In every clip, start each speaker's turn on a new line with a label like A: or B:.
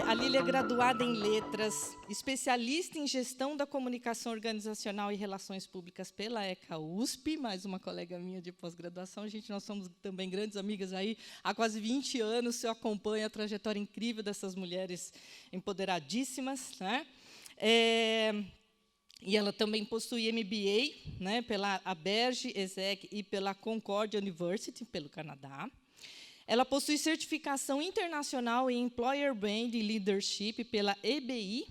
A: A Lília é graduada em Letras, especialista em Gestão da Comunicação Organizacional e Relações Públicas pela ECA USP, mais uma colega minha de pós-graduação. Nós somos também grandes amigas aí há quase 20 anos. Eu acompanho a trajetória incrível dessas mulheres empoderadíssimas, né? E ela também possui MBA, né, pela Aberge, ESSEC e pela Concordia University, pelo Canadá. Ela possui certificação internacional em Employer Brand Leadership pela EBI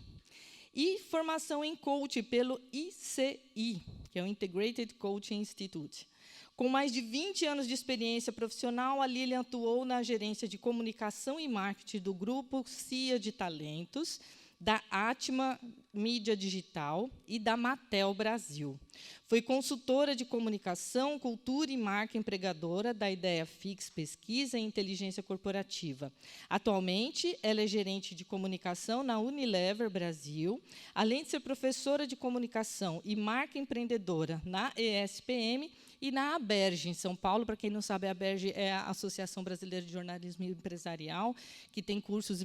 A: e formação em coaching pelo ICI, que é o Integrated Coaching Institute. Com mais de 20 anos de experiência profissional, a Lilian atuou na gerência de comunicação e marketing do grupo CIA de Talentos, da Atma Mídia Digital e da Mattel Brasil. Foi consultora de comunicação, cultura e marca empregadora da Ideia Fix Pesquisa e Inteligência Corporativa. Atualmente, ela é gerente de comunicação na Unilever Brasil, além de ser professora de comunicação e marca empreendedora na ESPM e na Aberge, em São Paulo. Para quem não sabe, a Aberge é a Associação Brasileira de Jornalismo Empresarial, que tem cursos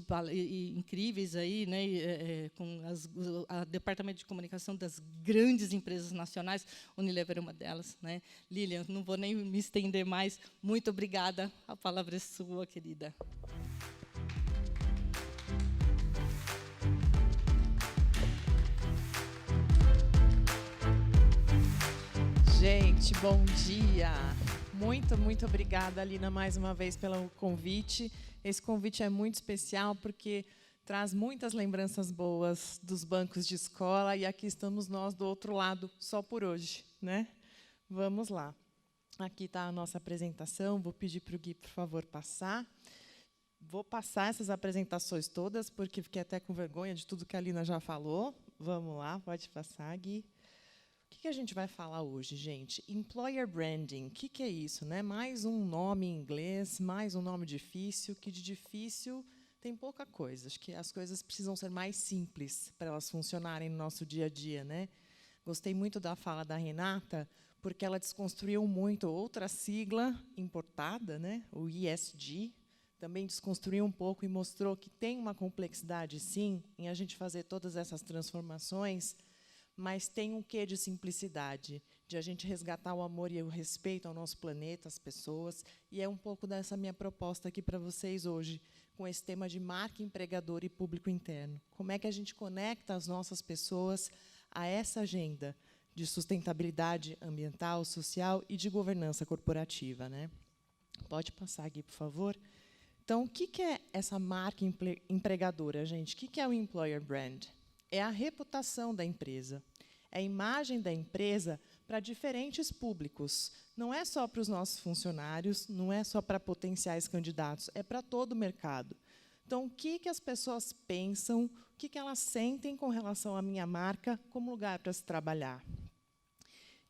A: incríveis aí, né, com o departamento de comunicação das grandes empresas nacionais. Unilever é uma delas, né? Lilian, não vou nem me estender mais. Muito obrigada. A palavra é sua, querida.
B: Gente, bom dia. Muito obrigada, Alina, mais uma vez pelo convite. Esse convite é muito especial porque traz muitas lembranças boas dos bancos de escola, e aqui estamos nós do outro lado, só por hoje, né? Vamos lá. Aqui está a nossa apresentação. Vou pedir para o Gui, por favor, passar. Vou passar essas apresentações todas, porque fiquei até com vergonha de tudo que a Alina já falou. Vamos lá, pode passar, Gui. O que a gente vai falar hoje, gente? Employer Branding. O que é isso, né? Mais um nome em inglês, mais um nome difícil, que de difícil tem pouca coisa. Acho que as coisas precisam ser mais simples para elas funcionarem no nosso dia a dia, né? Gostei muito da fala da Renata, porque ela desconstruiu muito outra sigla importada, né? O ESG. Também desconstruiu um pouco e mostrou que tem uma complexidade, sim, em a gente fazer todas essas transformações, mas tem um quê de simplicidade, de a gente resgatar o amor e o respeito ao nosso planeta, às pessoas, e é um pouco dessa minha proposta aqui para vocês hoje, com esse tema de marca empregadora e público interno. Como é que a gente conecta as nossas pessoas a essa agenda de sustentabilidade ambiental, social e de governança corporativa, né? Pode passar aqui, por favor. Então, o que é essa marca empregadora, gente? O que é o Employer Brand? É a reputação da empresa, é a imagem da empresa para diferentes públicos. Não é só para os nossos funcionários, não é só para potenciais candidatos, é para todo o mercado. Então, o que as pessoas pensam, o que elas sentem com relação à minha marca como lugar para se trabalhar?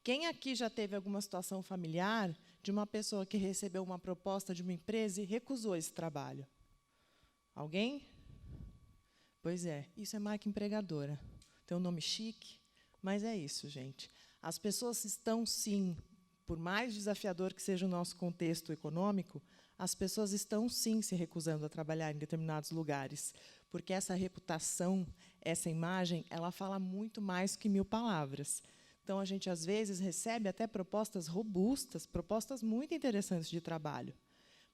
B: Quem aqui já teve alguma situação familiar de uma pessoa que recebeu uma proposta de uma empresa e recusou esse trabalho? Alguém? Pois é, isso é marca empregadora. Tem um nome chique, mas é isso, gente. As pessoas estão, sim, por mais desafiador que seja o nosso contexto econômico, as pessoas estão, sim, se recusando a trabalhar em determinados lugares, porque essa reputação, essa imagem, ela fala muito mais que 1000 palavras. Então, a gente, às vezes, recebe até propostas robustas, propostas muito interessantes de trabalho.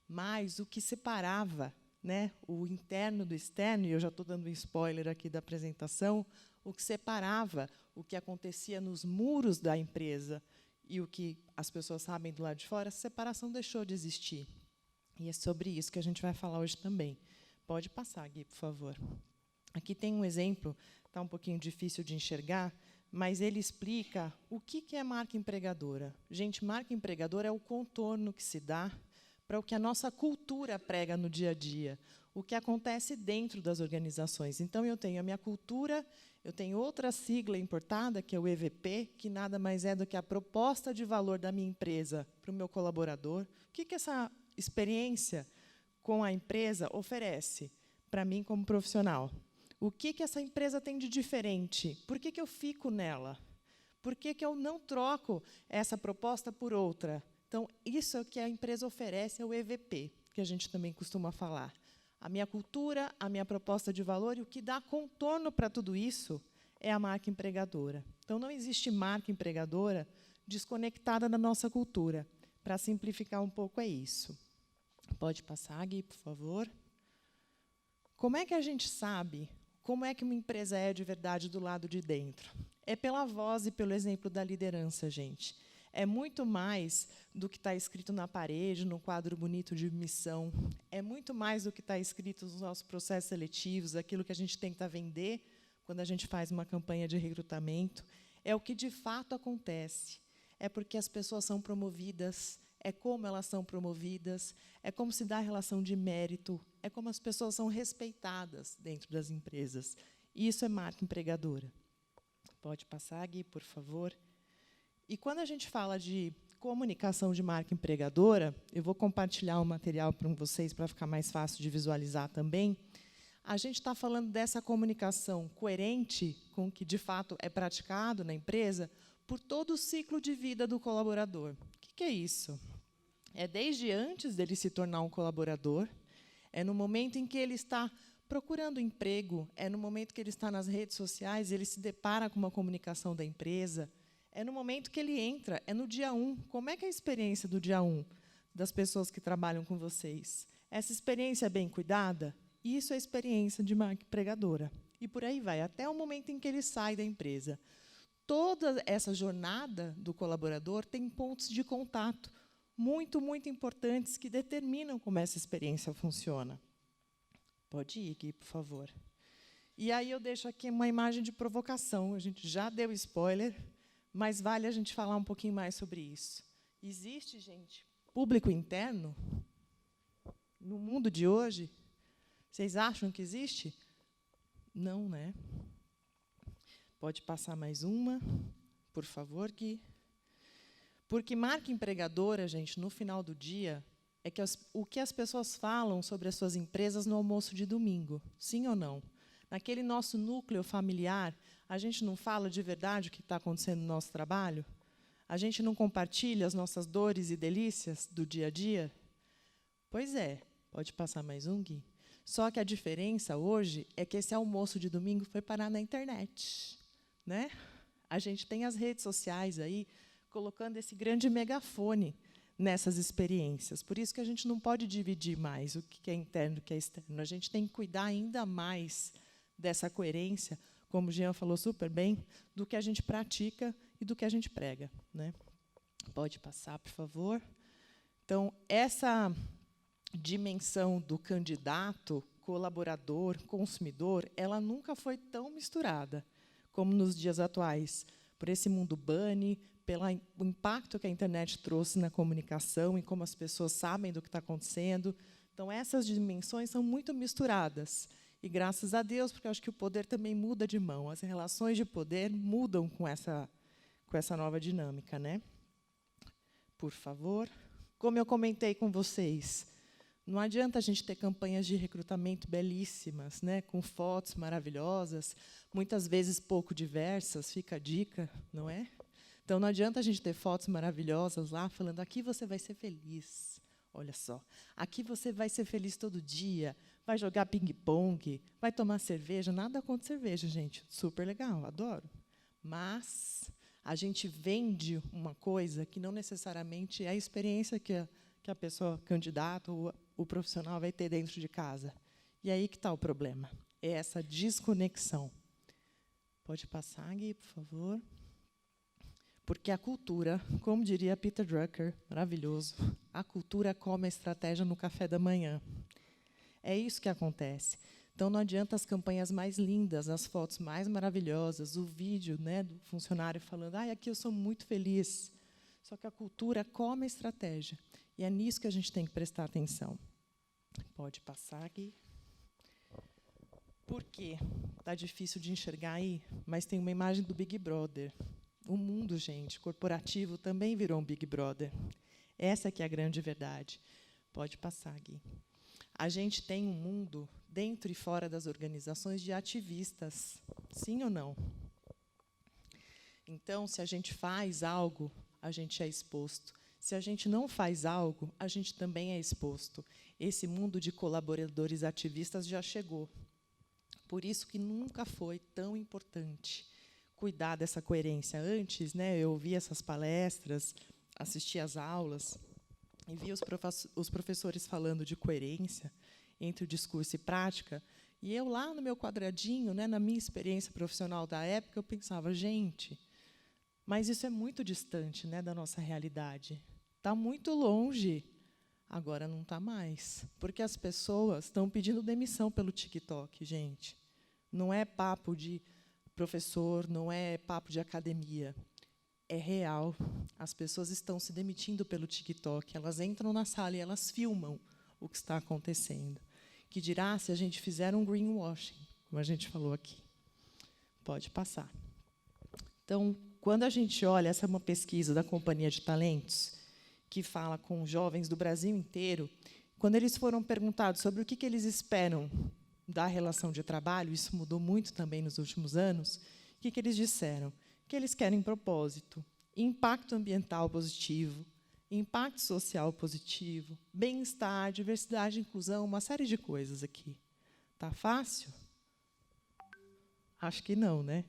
B: Mas o que separava, né, o interno do externo, e eu já estou dando um spoiler aqui da apresentação, o que separava o que acontecia nos muros da empresa e o que as pessoas sabem do lado de fora, essa separação deixou de existir. E é sobre isso que a gente vai falar hoje também. Pode passar, Gui, por favor. Aqui tem um exemplo, está um pouquinho difícil de enxergar, mas ele explica o que é marca empregadora. Gente, marca empregadora é o contorno que se dá para o que a nossa cultura prega no dia a dia, o que acontece dentro das organizações. Então, eu tenho a minha cultura, eu tenho outra sigla importada, que é o EVP, que nada mais é do que a proposta de valor da minha empresa para o meu colaborador. O que essa experiência com a empresa oferece para mim como profissional? O que essa empresa tem de diferente? Por que eu fico nela? Por que eu não troco essa proposta por outra? Então, isso é o que a empresa oferece, é o EVP, que a gente também costuma falar. A minha cultura, a minha proposta de valor, e o que dá contorno para tudo isso é a marca empregadora. Então, não existe marca empregadora desconectada da nossa cultura. Para simplificar um pouco, é isso. Pode passar, Gui, por favor. Como é que a gente sabe como é que uma empresa é de verdade do lado de dentro? É pela voz e pelo exemplo da liderança, gente. É muito mais do que está escrito na parede, no quadro bonito de missão. É muito mais do que está escrito nos nossos processos seletivos, aquilo que a gente tenta vender quando a gente faz uma campanha de recrutamento. É o que, de fato, acontece. É porque as pessoas são promovidas, é como elas são promovidas, é como se dá a relação de mérito, é como as pessoas são respeitadas dentro das empresas. Isso é marca empregadora. Pode passar, Gui, por favor. E quando a gente fala de comunicação de marca empregadora, eu vou compartilhar o material para vocês para ficar mais fácil de visualizar também. A gente está falando dessa comunicação coerente com o que, de fato, é praticado na empresa por todo o ciclo de vida do colaborador. O que é isso? É desde antes dele se tornar um colaborador, é no momento em que ele está procurando emprego, é no momento que ele está nas redes sociais, ele se depara com uma comunicação da empresa, é no momento que ele entra, é no dia 1. Como é que é a experiência do dia 1 das pessoas que trabalham com vocês? Essa experiência é bem cuidada? Isso é a experiência de marca empregadora. E por aí vai, até o momento em que ele sai da empresa. Toda essa jornada do colaborador tem pontos de contato muito, muito importantes que determinam como essa experiência funciona. Pode ir, Gui, por favor. E aí eu deixo aqui uma imagem de provocação. A gente já deu spoiler, mas vale a gente falar um pouquinho mais sobre isso. Existe, gente, público interno no mundo de hoje? Vocês acham que existe? Não, né? Pode passar mais uma, por favor, Gui. Porque marca empregadora, gente, no final do dia, é que o que as pessoas falam sobre as suas empresas no almoço de domingo. Sim ou não? Naquele nosso núcleo familiar, a gente não fala de verdade o que está acontecendo no nosso trabalho? A gente não compartilha as nossas dores e delícias do dia a dia? Pois é. Pode passar mais um, Gui? Só que a diferença hoje é que esse almoço de domingo foi parar na internet, né? A gente tem as redes sociais aí colocando esse grande megafone nessas experiências. Por isso que a gente não pode dividir mais o que é interno e o que é externo. A gente tem que cuidar ainda mais dessa coerência, como o Jean falou super bem, do que a gente pratica e do que a gente prega, né? Pode passar, por favor. Então, essa dimensão do candidato, colaborador, consumidor, ela nunca foi tão misturada como nos dias atuais, por esse mundo bunny, pelo impacto que a internet trouxe na comunicação e como as pessoas sabem do que está acontecendo. Então, essas dimensões são muito misturadas. E, graças a Deus, porque eu acho que o poder também muda de mão. As relações de poder mudam com essa nova dinâmica, né? Por favor. Como eu comentei com vocês, não adianta a gente ter campanhas de recrutamento belíssimas, né, com fotos maravilhosas, muitas vezes pouco diversas, fica a dica, não é? Então, não adianta a gente ter fotos maravilhosas lá, falando, aqui você vai ser feliz. Olha só, aqui você vai ser feliz todo dia, vai jogar ping-pong, vai tomar cerveja. Nada contra cerveja, gente. Super legal, adoro. Mas a gente vende uma coisa que não necessariamente é a experiência que a pessoa candidata ou o profissional vai ter dentro de casa. E aí que está o problema. É essa desconexão. Pode passar, Gui, por favor. Porque a cultura, como diria Peter Drucker, maravilhoso, a cultura come a estratégia no café da manhã. É isso que acontece. Então, não adianta as campanhas mais lindas, as fotos mais maravilhosas, o vídeo, né, do funcionário falando, aqui eu sou muito feliz. Só que a cultura come a estratégia. E é nisso que a gente tem que prestar atenção. Pode passar aqui. Por quê? Está difícil de enxergar aí, mas tem uma imagem do Big Brother. O mundo, gente, corporativo também virou um Big Brother. Essa que é a grande verdade. Pode passar, Gui. A gente tem um mundo, dentro e fora das organizações, de ativistas. Sim ou não? Então, se a gente faz algo, a gente é exposto. Se a gente não faz algo, a gente também é exposto. Esse mundo de colaboradores ativistas já chegou. Por isso que nunca foi tão importante cuidar dessa coerência. Antes, né, eu ouvia essas palestras, assistia às aulas, e via os professores falando de coerência entre o discurso e prática, e eu, lá no meu quadradinho, né, na minha experiência profissional da época, eu pensava, gente, mas isso é muito distante, né, da nossa realidade. Está muito longe. Agora não está mais, porque as pessoas estão pedindo demissão pelo TikTok, gente. Não é papo de professor, não é papo de academia. É real. As pessoas estão se demitindo pelo TikTok. Elas entram na sala e elas filmam o que está acontecendo. Que dirá se a gente fizer um greenwashing, como a gente falou aqui. Pode passar. Então, quando a gente olha, essa é uma pesquisa da Companhia de Talentos, que fala com jovens do Brasil inteiro, quando eles foram perguntados sobre o que eles esperam da relação de trabalho, isso mudou muito também nos últimos anos, o que eles disseram? Que eles querem propósito, impacto ambiental positivo, impacto social positivo, bem-estar, diversidade e inclusão, uma série de coisas aqui. Está fácil? Acho que não, né?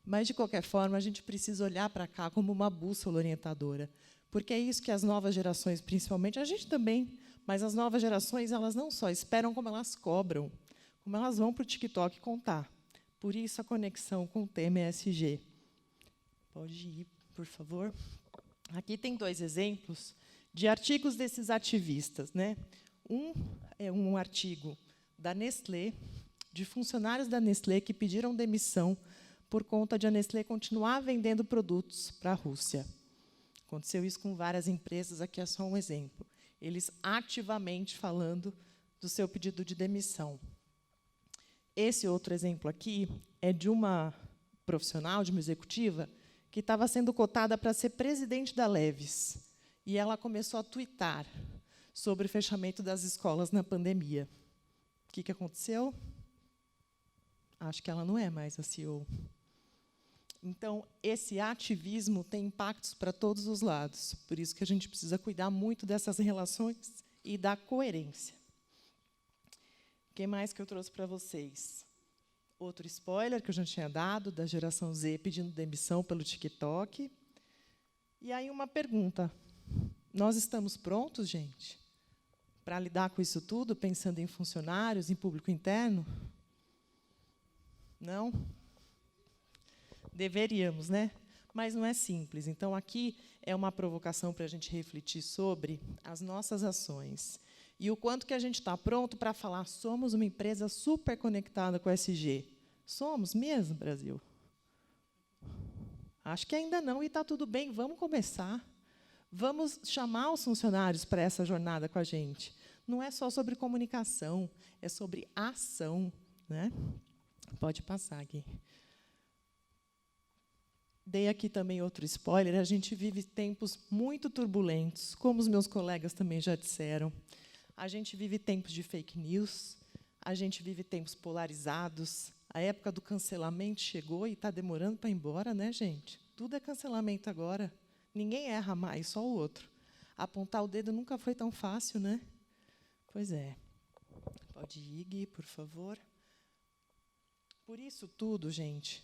B: Mas, de qualquer forma, a gente precisa olhar para cá como uma bússola orientadora, porque é isso que as novas gerações, principalmente, a gente também, mas as novas gerações, elas não só esperam, como elas cobram, como elas vão para o TikTok contar. Por isso, a conexão com o tema ESG. Pode ir, por favor. Aqui tem 2 exemplos de artigos desses ativistas, né? Um é um artigo da Nestlé, de funcionários da Nestlé que pediram demissão por conta de a Nestlé continuar vendendo produtos para a Rússia. Aconteceu isso com várias empresas, aqui é só um exemplo. Eles ativamente falando do seu pedido de demissão. Esse outro exemplo aqui é de uma profissional, de uma executiva, que estava sendo cotada para ser presidente da Levi's. E ela começou a tuitar sobre o fechamento das escolas na pandemia. O que aconteceu? Acho que ela não é mais a CEO. Então, esse ativismo tem impactos para todos os lados. Por isso que a gente precisa cuidar muito dessas relações e da coerência. O que mais que eu trouxe para vocês? Outro spoiler que eu já tinha dado, da geração Z pedindo demissão pelo TikTok. E aí uma pergunta. Nós estamos prontos, gente, para lidar com isso tudo, pensando em funcionários, em público interno? Não? Deveríamos, né? Mas não é simples. Então, aqui é uma provocação para a gente refletir sobre as nossas ações. E o quanto que a gente está pronto para falar, somos uma empresa super conectada com o ESG. Somos mesmo, Brasil? Acho que ainda não, e está tudo bem, vamos começar. Vamos chamar os funcionários para essa jornada com a gente. Não é só sobre comunicação, é sobre ação, né? Pode passar, Gui. Dei aqui também outro spoiler, a gente vive tempos muito turbulentos, como os meus colegas também já disseram. A gente vive tempos de fake news, a gente vive tempos polarizados, a época do cancelamento chegou e está demorando para ir embora, né, gente? Tudo é cancelamento agora. Ninguém erra mais, só o outro. Apontar o dedo nunca foi tão fácil, né? Pois é. Pode ir, Gui, por favor. Por isso tudo, gente,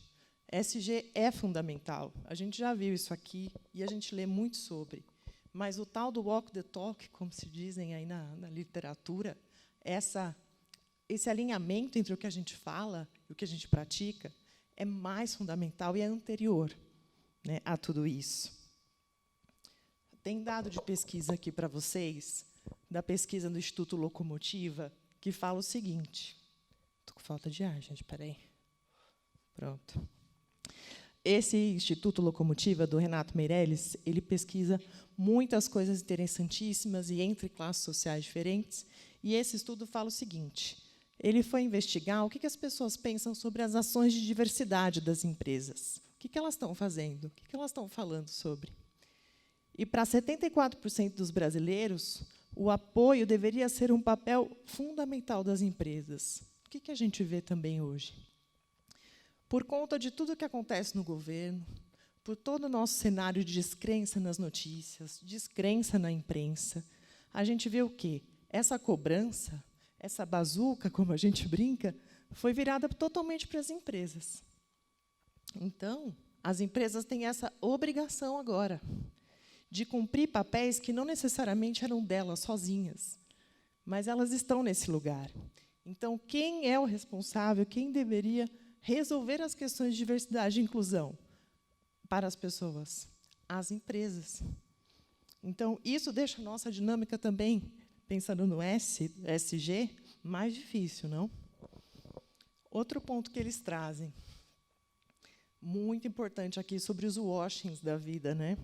B: ESG é fundamental. A gente já viu isso aqui e a gente lê muito sobre. Mas o tal do walk the talk, como se dizem aí na literatura, esse alinhamento entre o que a gente fala e o que a gente pratica é mais fundamental e é anterior, né, a tudo isso. Tem dado de pesquisa aqui para vocês, da pesquisa do Instituto Locomotiva, que fala o seguinte. Estou com falta de ar, gente, espera aí. Pronto. Esse Instituto Locomotiva, do Renato Meirelles, ele pesquisa muitas coisas interessantíssimas e entre classes sociais diferentes, e esse estudo fala o seguinte, ele foi investigar o que as pessoas pensam sobre as ações de diversidade das empresas. O que elas estão fazendo? O que elas estão falando sobre? E, para 74% dos brasileiros, o apoio deveria ser um papel fundamental das empresas. O que a gente vê também hoje? Por conta de tudo que acontece no governo, por todo o nosso cenário de descrença nas notícias, descrença na imprensa, a gente vê o quê? Essa cobrança, essa bazuca, como a gente brinca, foi virada totalmente para as empresas. Então, as empresas têm essa obrigação agora de cumprir papéis que não necessariamente eram delas sozinhas, mas elas estão nesse lugar. Então, quem é o responsável, quem deveria resolver as questões de diversidade e inclusão para as pessoas? As empresas. Então, isso deixa a nossa dinâmica também, pensando no SG, mais difícil, não? Outro ponto que eles trazem, muito importante aqui, sobre os washings da vida, né?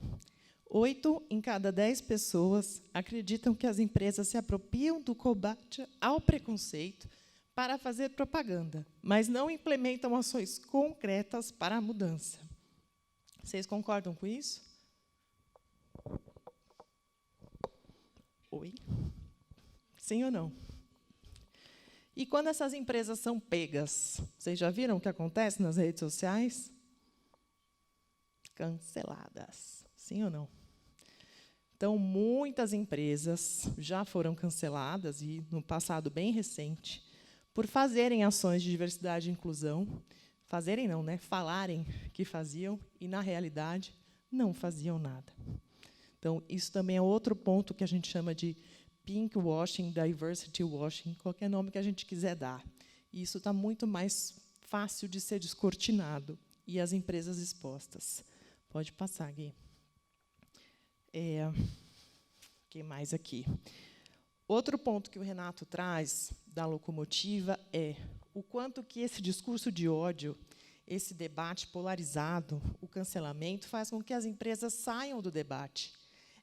B: 8 em cada 10 pessoas acreditam que as empresas se apropriam do combate ao preconceito para fazer propaganda, mas não implementam ações concretas para a mudança. Vocês concordam com isso? Oi? Sim ou não? E quando essas empresas são pegas, vocês já viram o que acontece nas redes sociais? Canceladas. Sim ou não? Então, muitas empresas já foram canceladas, e no passado bem recente, por fazerem ações de diversidade e inclusão. Fazerem não, né? Falarem que faziam e, na realidade, não faziam nada. Então, isso também é outro ponto que a gente chama de pink washing, diversity washing, qualquer nome que a gente quiser dar. E isso está muito mais fácil de ser descortinado e as empresas expostas. Pode passar, Gui. O que mais aqui? Outro ponto que o Renato traz da locomotiva é o quanto que esse discurso de ódio, esse debate polarizado, o cancelamento, faz com que as empresas saiam do debate.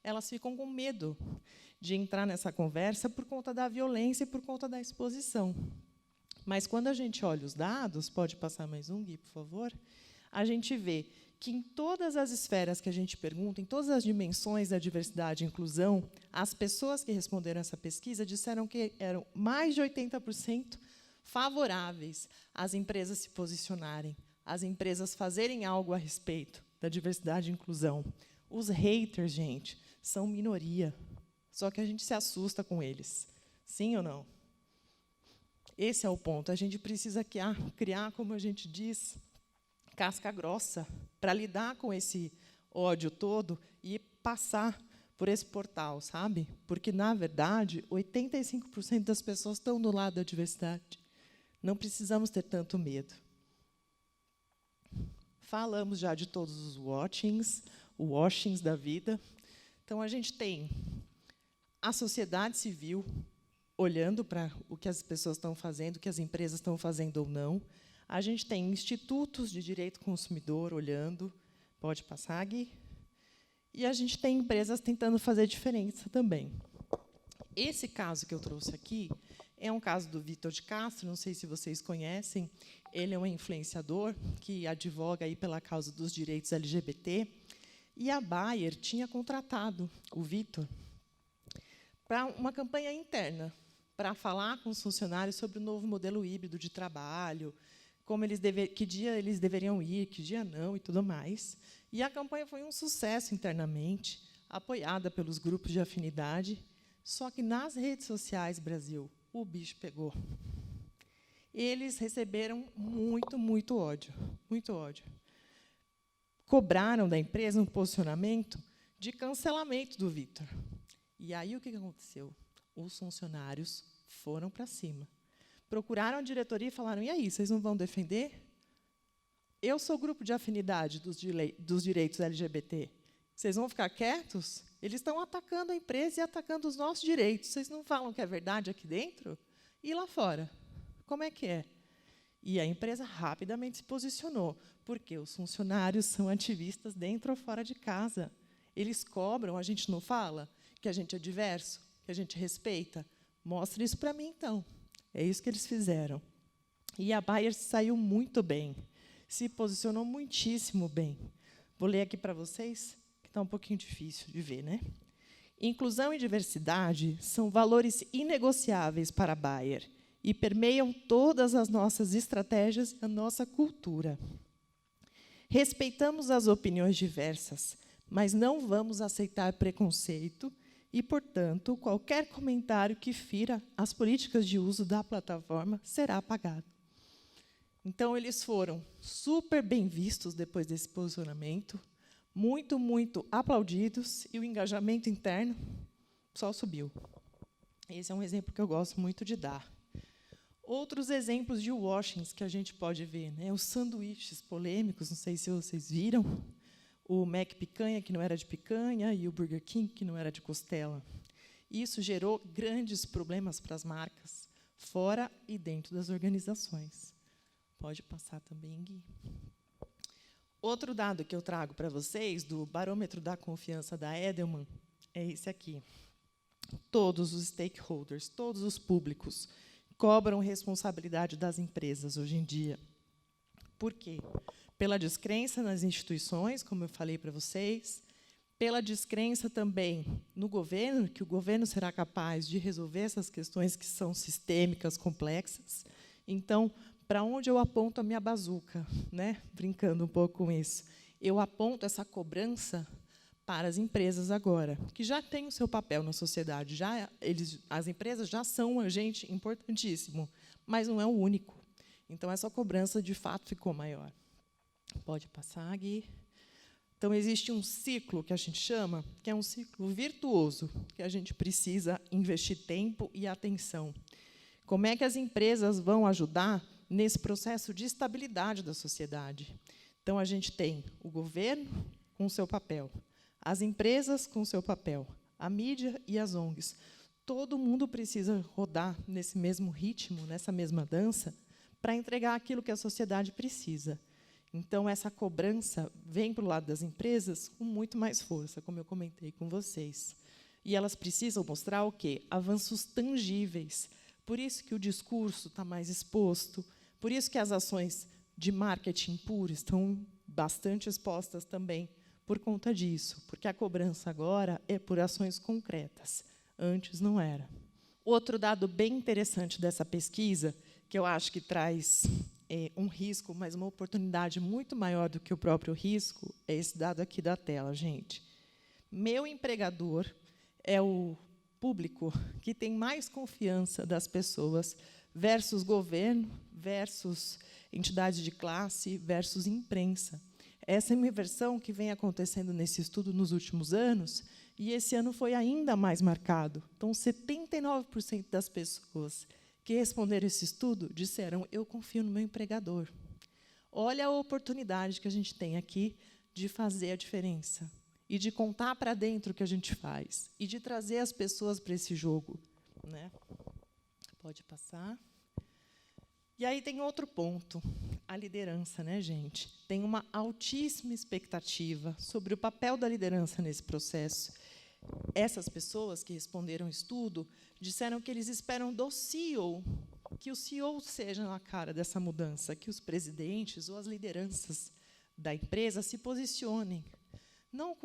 B: Elas ficam com medo de entrar nessa conversa por conta da violência e por conta da exposição. Mas, quando a gente olha os dados, pode passar mais um, Gui, por favor, a gente vê que, em todas as esferas que a gente pergunta, em todas as dimensões da diversidade e inclusão, as pessoas que responderam essa pesquisa disseram que eram mais de 80% favoráveis às empresas se posicionarem, às empresas fazerem algo a respeito da diversidade e inclusão. Os haters, gente, são minoria, só que a gente se assusta com eles. Sim ou não? Esse é o ponto. A gente precisa criar, como a gente diz, casca grossa, para lidar com esse ódio todo e passar por esse portal, sabe? Porque, na verdade, 85% das pessoas estão do lado da diversidade. Não precisamos ter tanto medo. Falamos já de todos os washings da vida. Então, a gente tem a sociedade civil olhando para o que as pessoas estão fazendo, o que as empresas estão fazendo ou não. A gente tem institutos de direito do consumidor olhando. Pode passar, Gui. E a gente tem empresas tentando fazer diferença também. Esse caso que eu trouxe aqui é um caso do Vitor de Castro, não sei se vocês conhecem. Ele é um influenciador que advoga aí pela causa dos direitos LGBT. E a Bayer tinha contratado o Vitor para uma campanha interna, para falar com os funcionários sobre o novo modelo híbrido de trabalho, que dia eles deveriam ir, que dia não, e tudo mais. E a campanha foi um sucesso internamente, apoiada pelos grupos de afinidade, só que, nas redes sociais, Brasil, o bicho pegou. Eles receberam muito ódio, muito ódio. Cobraram da empresa um posicionamento de cancelamento do Vitor. E aí, o que aconteceu? Os funcionários foram para cima. Procuraram a diretoria e falaram, e aí, vocês não vão defender? Eu sou grupo de afinidade dos direitos LGBT. Vocês vão ficar quietos? Eles estão atacando a empresa e atacando os nossos direitos. Vocês não falam que é verdade aqui dentro? E lá fora? Como é que é? E a empresa rapidamente se posicionou, porque os funcionários são ativistas dentro ou fora de casa. Eles cobram, a gente não fala que a gente é diverso, que a gente respeita? Mostra isso para mim, então. É isso que eles fizeram. E a Bayer saiu muito bem, se posicionou muitíssimo bem. Vou ler aqui para vocês, que está um pouquinho difícil de ver, né? Inclusão e diversidade são valores inegociáveis para a Bayer e permeiam todas as nossas estratégias e a nossa cultura. Respeitamos as opiniões diversas, mas não vamos aceitar preconceito e, portanto, qualquer comentário que fira as políticas de uso da plataforma será apagado. Então, eles foram super bem vistos depois desse posicionamento, muito, muito aplaudidos, e o engajamento interno só subiu. Esse é um exemplo que eu gosto muito de dar. Outros exemplos de washings que a gente pode ver, né? Os sanduíches polêmicos, não sei se vocês viram, o Mac picanha, que não era de picanha, e o Burger King, que não era de costela. Isso gerou grandes problemas para as marcas, fora e dentro das organizações. Pode passar também, Gui. Outro dado que eu trago para vocês, do barômetro da confiança da Edelman, é esse aqui. Todos os stakeholders, todos os públicos, cobram responsabilidade das empresas hoje em dia. Por quê? Pela descrença nas instituições, como eu falei para vocês, pela descrença também no governo, que o governo será capaz de resolver essas questões que são sistêmicas, complexas. Então, para onde eu aponto a minha bazuca, né? Brincando um pouco com isso? Eu aponto essa cobrança para as empresas agora, que já têm o seu papel na sociedade. As empresas já são um agente importantíssimo, mas não é o único. Então, essa cobrança, de fato, ficou maior. Pode passar, Gui. Então, existe um ciclo que a gente chama, que é um ciclo virtuoso, que a gente precisa investir tempo e atenção. Como é que as empresas vão ajudar nesse processo de estabilidade da sociedade? Então, a gente tem o governo com o seu papel, as empresas com o seu papel, a mídia e as ONGs. Todo mundo precisa rodar nesse mesmo ritmo, nessa mesma dança, para entregar aquilo que a sociedade precisa. Então, essa cobrança vem para o lado das empresas com muito mais força, como eu comentei com vocês. E elas precisam mostrar o quê? Avanços tangíveis. Por isso que o discurso está mais exposto, por isso que as ações de marketing puro estão bastante expostas também, por conta disso, porque a cobrança agora é por ações concretas. Antes não era. Outro dado bem interessante dessa pesquisa, que eu acho que traz um risco, mas uma oportunidade muito maior do que o próprio risco, é esse dado aqui da tela, gente. Meu empregador é o público que tem mais confiança das pessoas versus governo, versus entidades de classe, versus imprensa. Essa é uma inversão que vem acontecendo nesse estudo nos últimos anos, e esse ano foi ainda mais marcado. Então, 79% das pessoas que responderam esse estudo disseram: eu confio no meu empregador. Olha a oportunidade que a gente tem aqui de fazer a diferença, e de contar para dentro o que a gente faz, e de trazer as pessoas para esse jogo, né? Pode passar. E aí tem outro ponto, a liderança, né, gente? Tem uma altíssima expectativa sobre o papel da liderança nesse processo. Essas pessoas que responderam o estudo disseram que eles esperam do CEO, que o CEO seja a cara dessa mudança, que os presidentes ou as lideranças da empresa se posicionem. Não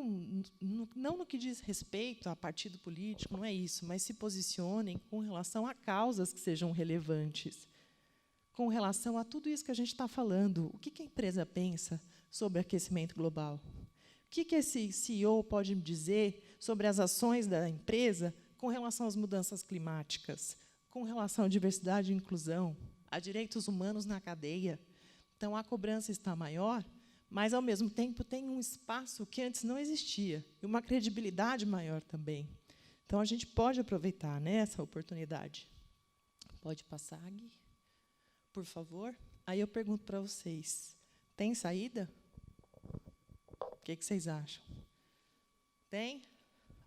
B: no que diz respeito a partido político, não é isso, mas se posicionem com relação a causas que sejam relevantes, com relação a tudo isso que a gente está falando. O que a empresa pensa sobre aquecimento global? O que esse CEO pode me dizer sobre as ações da empresa com relação às mudanças climáticas, com relação à diversidade e inclusão, a direitos humanos na cadeia? Então, a cobrança está maior, mas, ao mesmo tempo, tem um espaço que antes não existia, e uma credibilidade maior também. Então, a gente pode aproveitar, né, essa oportunidade. Pode passar, Gui, por favor. Aí eu pergunto para vocês, tem saída? O que vocês acham? Tem?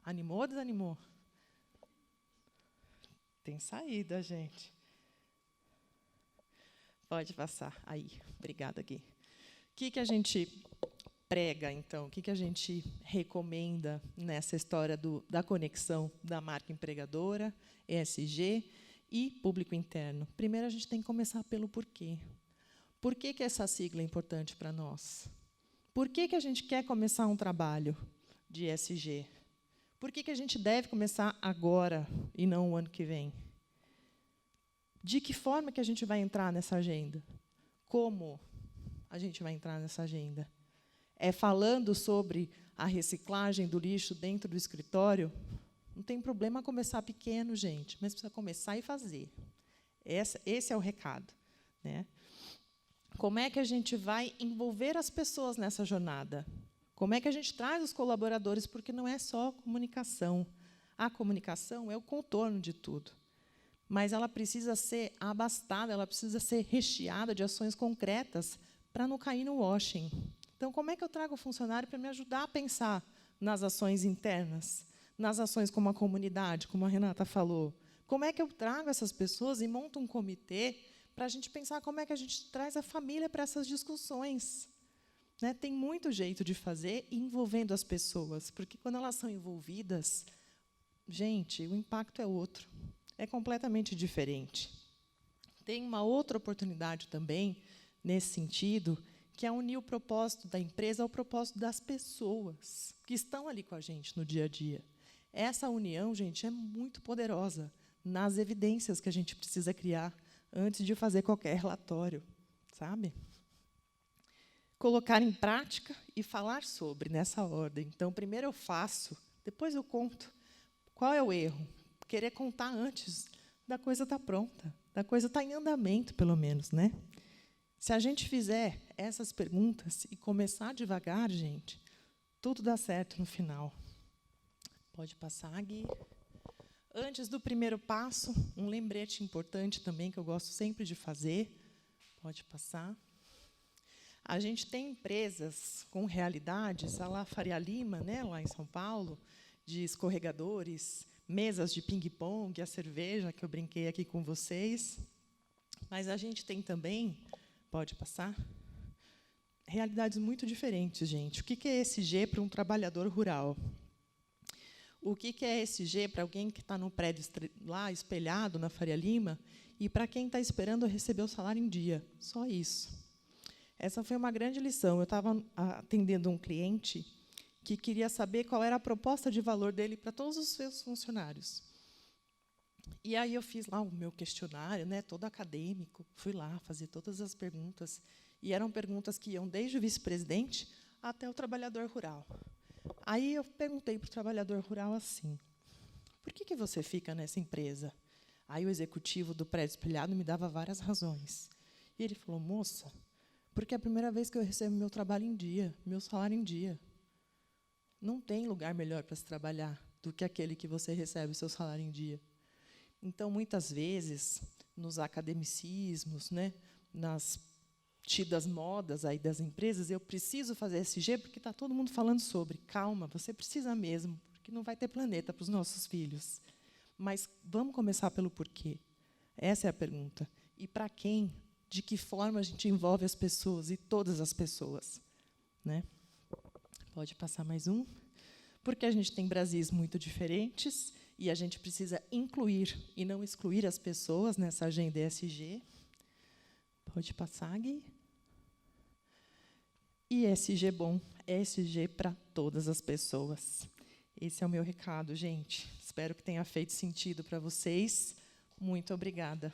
B: Animou ou desanimou? Tem saída, gente. Pode passar. Aí, obrigada, Gui. O que a gente prega, então? O que a gente recomenda nessa história da conexão da marca empregadora, ESG e público interno? Primeiro, a gente tem que começar pelo porquê. Por que essa sigla é importante para nós? Por que a gente quer começar um trabalho de ESG? Por que a gente deve começar agora e não o ano que vem? De que forma que a gente vai entrar nessa agenda? Como a gente vai entrar nessa agenda? falando sobre a reciclagem do lixo dentro do escritório, não tem problema começar pequeno, gente, mas precisa começar e fazer. Esse é o recado, né? Como é que a gente vai envolver as pessoas nessa jornada? Como é que a gente traz os colaboradores? Porque não é só comunicação. A comunicação é o contorno de tudo. Mas ela precisa ser abastada, ela precisa ser recheada de ações concretas para não cair no washing. Então, como é que eu trago o funcionário para me ajudar a pensar nas ações internas, nas ações como a comunidade, como a Renata falou? Como é que eu trago essas pessoas e monto um comitê para a gente pensar como é que a gente traz a família para essas discussões? Né? Tem muito jeito de fazer envolvendo as pessoas, porque quando elas são envolvidas, gente, o impacto é outro, é completamente diferente. Tem uma outra oportunidade também, nesse sentido, que é unir o propósito da empresa ao propósito das pessoas que estão ali com a gente no dia a dia. Essa união, gente, é muito poderosa nas evidências que a gente precisa criar antes de fazer qualquer relatório, sabe? Colocar em prática e falar sobre, nessa ordem. Então, primeiro eu faço, depois eu conto. Qual é o erro? Querer contar antes da coisa estar pronta, da coisa estar em andamento, pelo menos, né? Se a gente fizer essas perguntas e começar devagar, gente, tudo dá certo no final. Pode passar, Gui. Antes do primeiro passo, um lembrete importante também, que eu gosto sempre de fazer. Pode passar. A gente tem empresas com realidades, a lá Faria Lima, né, lá em São Paulo, de escorregadores, mesas de ping-pong, a cerveja, que eu brinquei aqui com vocês. Mas a gente tem também, pode passar, realidades muito diferentes, gente. O que é ESG para um trabalhador rural? O que é ESG para alguém que está no prédio lá, espelhado, na Faria Lima, e para quem está esperando receber o salário em dia? Só isso. Essa foi uma grande lição. Eu estava atendendo um cliente que queria saber qual era a proposta de valor dele para todos os seus funcionários. E aí eu fiz lá o meu questionário, né, todo acadêmico, fui lá fazer todas as perguntas, e eram perguntas que iam desde o vice-presidente até o trabalhador rural. Aí eu perguntei para o trabalhador rural assim: por que você fica nessa empresa? Aí o executivo do prédio espelhado me dava várias razões. E ele falou: moça, porque é a primeira vez que eu recebo meu trabalho em dia, meu salário em dia. Não tem lugar melhor para se trabalhar do que aquele que você recebe o seu salário em dia. Então, muitas vezes, nos academicismos, né, nas tidas modas aí das empresas, eu preciso fazer ESG porque está todo mundo falando sobre. Calma, você precisa mesmo, porque não vai ter planeta para os nossos filhos. Mas vamos começar pelo porquê. Essa é a pergunta. E para quem? De que forma a gente envolve as pessoas, e todas as pessoas? Né? Pode passar mais um. Porque a gente tem Brasis muito diferentes, e a gente precisa incluir e não excluir as pessoas nessa agenda ESG. Pode passar, Gui. E ESG bom, ESG para todas as pessoas. Esse é o meu recado, gente. Espero que tenha feito sentido para vocês. Muito obrigada.